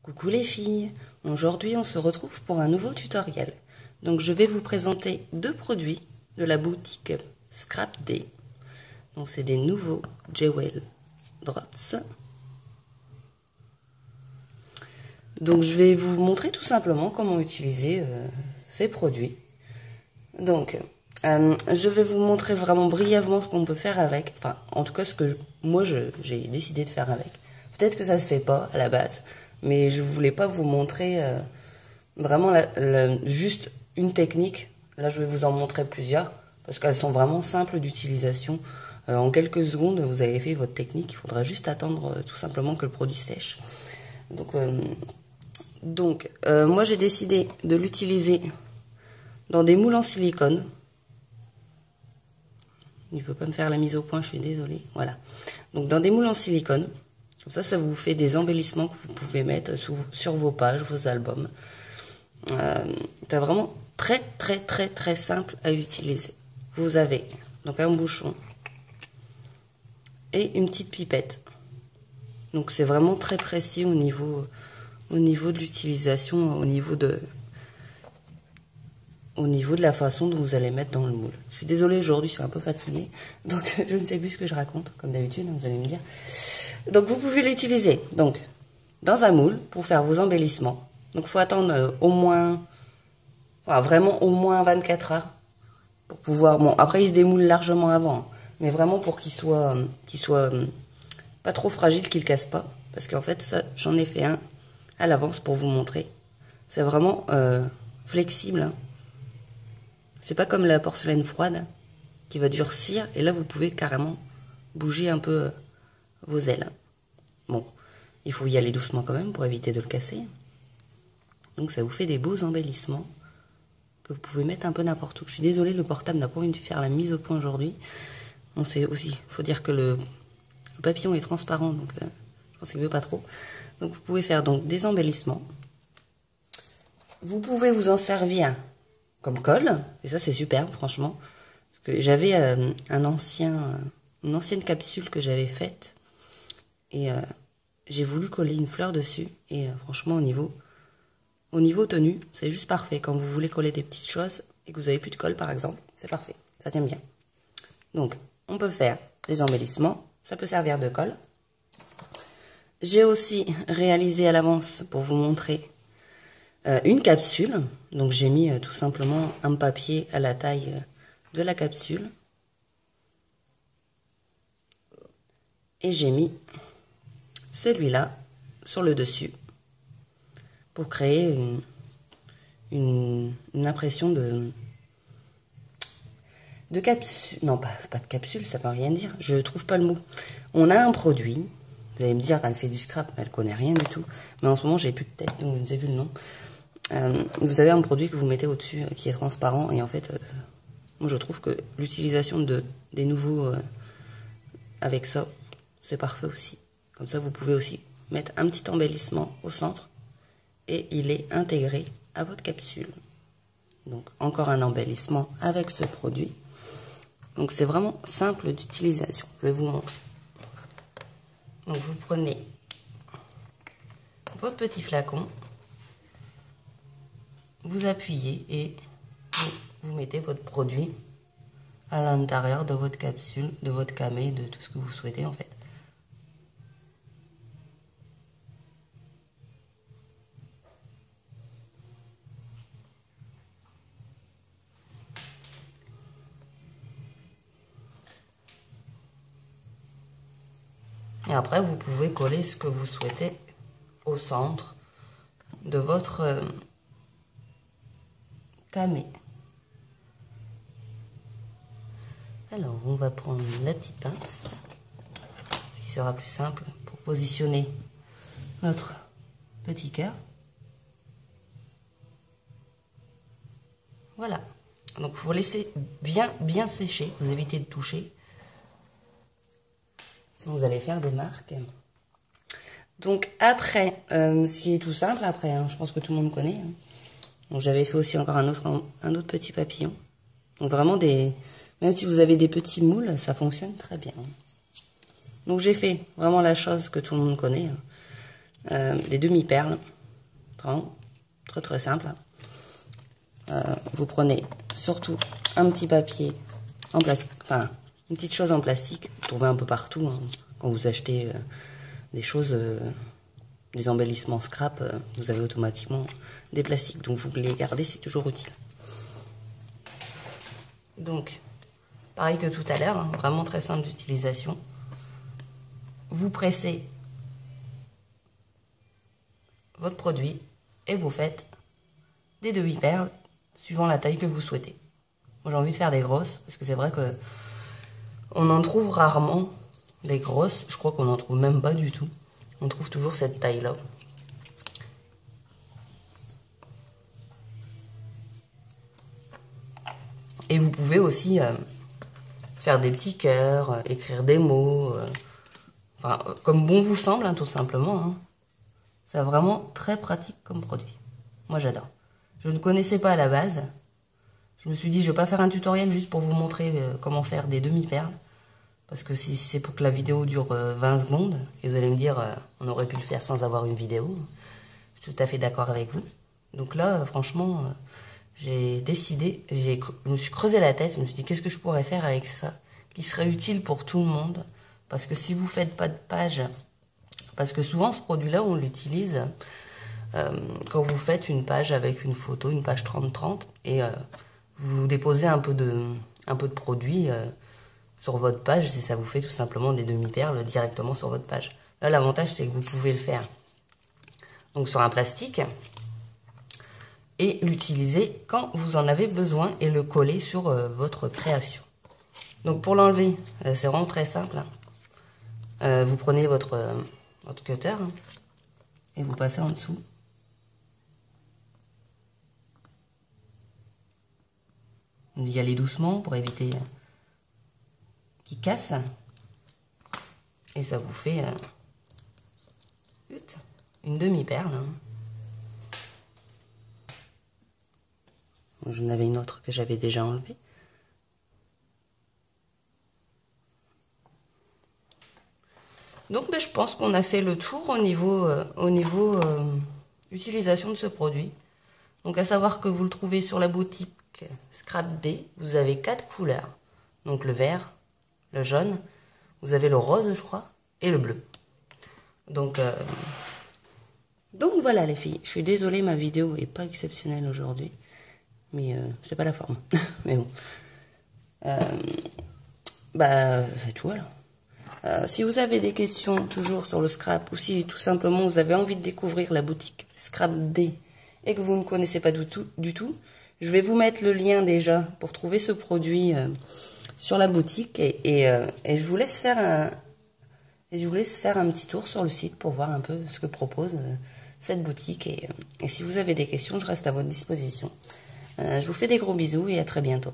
Coucou les filles, aujourd'hui on se retrouve pour un nouveau tutoriel. Donc je vais vous présenter deux produits de la boutique Scrap Day. Donc c'est des nouveaux Jewel Drops. Donc je vais vous montrer tout simplement comment utiliser ces produits. Donc je vais vous montrer vraiment brièvement ce qu'on peut faire avec. Enfin en tout cas ce que moi j'ai décidé de faire avec. Peut-être que ça se fait pas à la base. Mais je voulais pas vous montrer vraiment juste une technique. Là, je vais vous en montrer plusieurs parce qu'elles sont vraiment simples d'utilisation. En quelques secondes, vous avez fait votre technique. Il faudra juste attendre tout simplement que le produit sèche. Donc, moi, j'ai décidé de l'utiliser dans des moules en silicone. Il ne veut pas me faire la mise au point, je suis désolée. Voilà. Donc, dans des moules en silicone. Comme ça vous fait des embellissements que vous pouvez mettre sur vos pages, vos albums. C'est vraiment très simple à utiliser. Vous avez donc un bouchon et une petite pipette. Donc c'est vraiment très précis au niveau de l'utilisation, au niveau de la façon dont vous allez mettre dans le moule. Je suis désolée, aujourd'hui je suis un peu fatiguée, donc je ne sais plus ce que je raconte, comme d'habitude, vous allez me dire. Donc vous pouvez l'utiliser donc dans un moule pour faire vos embellissements. Donc il faut attendre au moins, vraiment au moins 24 heures pour pouvoir. Bon, après il se démoule largement avant, mais vraiment pour qu'il soit pas trop fragile, qu'il casse pas. Parce qu'en fait ça, j'en ai fait un à l'avance pour vous montrer. C'est vraiment flexible. Hein. C'est pas comme la porcelaine froide qui va durcir et là vous pouvez carrément bouger un peu vos ailes. Bon, il faut y aller doucement quand même pour éviter de le casser. Donc ça vous fait des beaux embellissements que vous pouvez mettre un peu n'importe où. Je suis désolée, le portable n'a pas envie de faire la mise au point aujourd'hui. Bon, c'est aussi, il faut dire que le papillon est transparent, donc je pense qu'il ne veut pas trop. Donc vous pouvez faire donc des embellissements. Vous pouvez vous en servir comme colle, et ça c'est superbe franchement. Parce que j'avais une ancienne capsule que j'avais faite. Et j'ai voulu coller une fleur dessus. Et franchement, au niveau tenue, c'est juste parfait. Quand vous voulez coller des petites choses et que vous n'avez plus de colle, par exemple, c'est parfait. Ça tient bien. Donc, on peut faire des embellissements. Ça peut servir de colle. J'ai aussi réalisé à l'avance, pour vous montrer, une capsule. Donc, j'ai mis tout simplement un papier à la taille de la capsule. Et j'ai mis celui-là sur le dessus pour créer une impression de capsule. Non, pas de capsule, ça ne veut rien dire. Je ne trouve pas le mot. On a un produit. Vous allez me dire, elle fait du scrap, mais elle ne connaît rien du tout. Mais en ce moment, j'ai plus de tête, donc je ne sais plus le nom. Vous avez un produit que vous mettez au-dessus qui est transparent. Et en fait, moi, je trouve que l'utilisation des nouveaux avec ça, c'est parfait aussi. Comme ça, vous pouvez aussi mettre un petit embellissement au centre et il est intégré à votre capsule. Donc, encore un embellissement avec ce produit. Donc, c'est vraiment simple d'utilisation. Je vais vous montrer. Donc, vous prenez votre petit flacon, vous appuyez et vous mettez votre produit à l'intérieur de votre capsule, de votre camé, de tout ce que vous souhaitez en fait. Et après, vous pouvez coller ce que vous souhaitez au centre de votre camé. Alors, on va prendre la petite pince, ce qui sera plus simple pour positionner notre petit cœur. Voilà. Donc, il faut laisser bien sécher, vous évitez de toucher. Sinon, vous allez faire des marques. Donc, après, ce qui est tout simple, après, hein, je pense que tout le monde connaît. Hein. Donc, j'avais fait aussi encore un autre petit papillon. Donc, vraiment même si vous avez des petits moules, ça fonctionne très bien. Donc, j'ai fait vraiment la chose que tout le monde connaît. Hein. Des demi-perles. Vraiment, très très simple. Vous prenez surtout un petit papier en plastique, enfin une petite chose en plastique, vous trouvez un peu partout hein, quand vous achetez des choses, des embellissements scrap, vous avez automatiquement des plastiques, donc vous les gardez, c'est toujours utile. Donc, pareil que tout à l'heure, hein, vraiment très simple d'utilisation. Vous pressez votre produit et vous faites des demi-perles suivant la taille que vous souhaitez. Moi j'ai envie de faire des grosses parce que c'est vrai que on en trouve rarement des grosses, je crois qu'on n'en trouve même pas du tout. On trouve toujours cette taille là. Et vous pouvez aussi faire des petits cœurs, écrire des mots, enfin, comme bon vous semble hein, tout simplement. Hein. C'est vraiment très pratique comme produit. Moi j'adore. Je ne connaissais pas à la base. Je me suis dit, je ne vais pas faire un tutoriel juste pour vous montrer comment faire des demi-perles. Parce que si c'est pour que la vidéo dure 20 secondes, et vous allez me dire, on aurait pu le faire sans avoir une vidéo. Je suis tout à fait d'accord avec vous. Donc là, franchement, j'ai décidé, je me suis creusé la tête, je me suis dit, qu'est-ce que je pourrais faire avec ça qui serait utile pour tout le monde. Parce que si vous ne faites pas de page, parce que souvent ce produit-là, on l'utilise quand vous faites une page avec une photo, une page 30-30, et vous déposez un peu de produit sur votre page, et ça vous fait tout simplement des demi-perles directement sur votre page. Là, l'avantage, c'est que vous pouvez le faire donc sur un plastique et l'utiliser quand vous en avez besoin et le coller sur votre création. Donc pour l'enlever, c'est vraiment très simple. Hein. Vous prenez votre cutter hein, et vous passez en dessous. D'y aller doucement pour éviter qu'il casse. Et ça vous fait une demi-perle. Hein. J'en avais une autre que j'avais déjà enlevée. Donc ben, je pense qu'on a fait le tour au niveau utilisation de ce produit. Donc à savoir que vous le trouvez sur la boutique Scrap D, vous avez 4 couleurs. Donc le vert, le jaune, vous avez le rose je crois, et le bleu. Donc voilà les filles, je suis désolée ma vidéo est pas exceptionnelle aujourd'hui. Mais c'est pas la forme. Mais bon. Bah c'est tout alors. Si vous avez des questions toujours sur le scrap ou si tout simplement vous avez envie de découvrir la boutique Scrap D et que vous ne connaissez pas du tout, je vais vous mettre le lien déjà pour trouver ce produit sur la boutique et je vous laisse faire un petit tour sur le site pour voir un peu ce que propose cette boutique et si vous avez des questions, je reste à votre disposition. Je vous fais des gros bisous et à très bientôt.